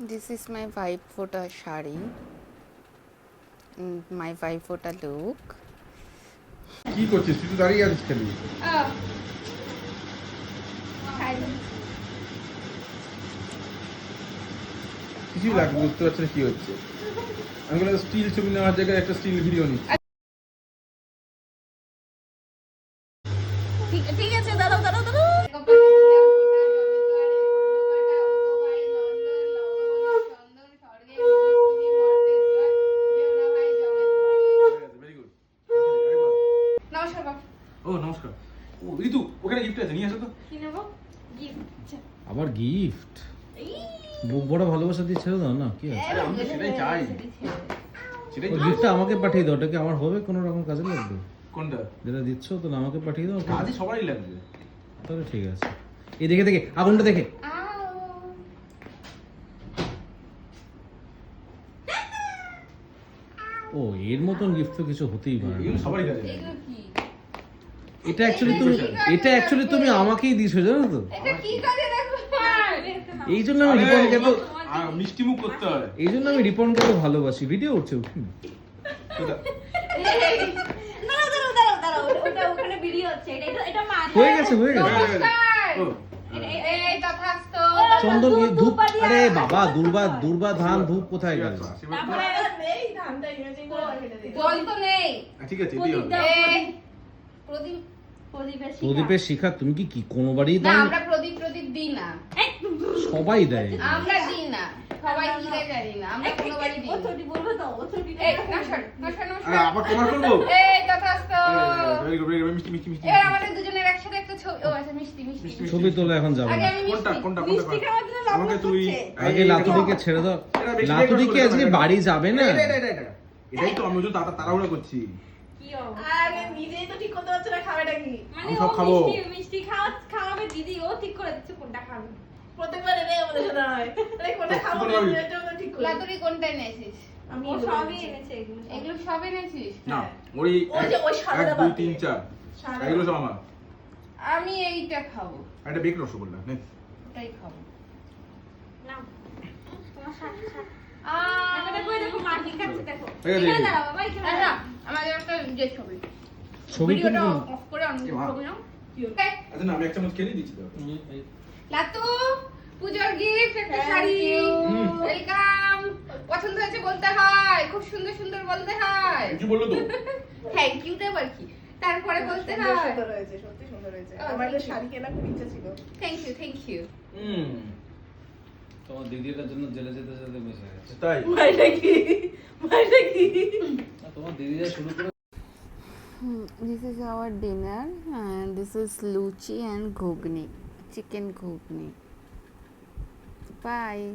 This is my Vaipota shari, my Vaipota look. কি করছিস তুই তো দাঁড়িয়ে আছিস খালি কিছুই লাগবে বুঝতে পারছি না কি হচ্ছে আমি বললাম স্টিল ছবি নেওয়ার জায়গায় একটা স্টিল ভিডিও নিচ্ছি ঠিক আছে দাঁড়াও দাঁড়াও দাঁড়াও ও নমস্কার ও ঋতু ওখানে গিফট আছে নিয়ে আসো তো কি নেব গিফট আবার গিফট বুক বড় ভালোবাসা দিয়ে ছেড়ে দাও না কি আছে আরে আমি তো সেটাই চাই সেটাই ওই গিফটটা আমাকে পাঠিয়ে দাও, ওটা কি আমার হবে কোনো রকম কাজে লাগবে? কোনটা যেটা দিচ্ছ তো আমাকে পাঠিয়ে দাও। কাজে সবারই লাগবে তাহলে ঠিক আছে। এই দেখে দেখে আগুনটা দেখে ও এর মতন গিফট তো কিছু হতেই পারে না। এগুলো সবারই কাজে লাগবে এগুলো কি এটা অ্যাকচুয়ালি তুমি আমাকেই দিছো জানো তো, এটা কি কাজে লাগবে এই জন্য আমি রিপনকে এত মিষ্টি মুখ করতে হয় এই জন্য আমি রিপনকে এত ভালোবাসি। ভিডিও উঠছে উঠুন দাঁড়াও দাঁড়াও দাঁড়াও দাঁড়াও ওটা ওখানে ভিডিও হচ্ছে এটা এটা মা হয়ে গেছে হয়ে গেছে। ও এই তথাস্তু চন্দন ধূপ, আরে বাবা দুর্বা ধান ধূপ কোথায় গেল? তারপরে নেই ধানটা জল তো নেই ঠিক আছে দিও এই প্রদীপ প্রদীপের শিখা প্রদীপের শিখা তুমি কি কোনো বাড়ি না দাও? আমরা প্রদীপ দিই না, সবাই দেয়। আমরা দিই না, সবাই কি দেয় জানি না, আমরা কোনো বাড়ি দিই ও না। ছোটি বলবো তো ও ছোটি এই নমস্কার নমস্কার আরে নমস্কার আবার তোমার করবো এই তথাস্তু ভেরি গুড ভেরি গুড মিষ্টি মিষ্টি মিষ্টি এবার আমাদের দুজনের একসাথে একটা ছবি, ও আচ্ছা মিষ্টি মিষ্টি মিষ্টি। ছবি তোলা এখন যাবে আগে না। আমি কোনটা মিষ্টি কোনটা মিষ্টি কোনটা খাওয়ার জন্য আমাকে লবণ তুই হচ্ছে। আগে লাতুরিকে ছেড়ে দাও। লাতুরিকে আজকে বাড়ি যাবে না। এটাই তো আমি ওই জন্য তাড়াহুড়া করছি কি আগে নিজেই তো ঠিক করতে পারছ না খাবেটা কি আমি সব খাবো। মিষ্টি খাওয়াবে দিদি ও ঠিক করে দিচ্ছে কোনটা খাবে প্রত্যেকবার এনে আমাদের শোনা হয় আরে কোনটা তো, খাবো কি করে এটা তো ঠিক করে লাতুরি কোনটা এনেছিস? আমি ও সবই এনেছে এগুলো এগুলো সব এনেছিস? না ওই ওই যে ওই সাদাটা 1 বাদ 2 3 4 এগুলো সব আমার আমি এইটা খাবো, একটা বেক রসগোল্লা নে এটাই খাবো। না তোমার সাথে আহ, এটা কই দেখো মা ঠিক আছে দেখো এই যে, এখানে দাঁড়াও বাবা এখানে আচ্ছা, দাঁড়াও আমাদের একটা যে ছবি ছবি ভিডিওটা তুলবো। অফ করে অন্য এ মা। ছবি নাও। আচ্ছা না আমি এক চামচ খেয়ে দিচ্ছি তো লাতু পূজার গিফট একটা Thank শাড়ি, you. ওয়েলকাম। পছন্দ হয়েছে বলতে হয়, খুব সুন্দর সুন্দর বলতে হয়। কি বললো তো থ্যাংক ইউ দেব আর কি, তারপরে বলতে হয় সুন্দর হয়েছে সত্যি সুন্দর হয়েছে Oh, আমার একটা thank you. শাড়ি কেনা খুব ইচ্ছা ছিল থ্যাংক ইউ থ্যাংক ইউ। তোমার দিদিটার জন্য জেলে যেতে যেতে বসে গেছে। তাই মাইটা কি তোমার দিদিরা শুরু করে This is our dinner and this is luchi and ghugni, chicken ghugni. Bye.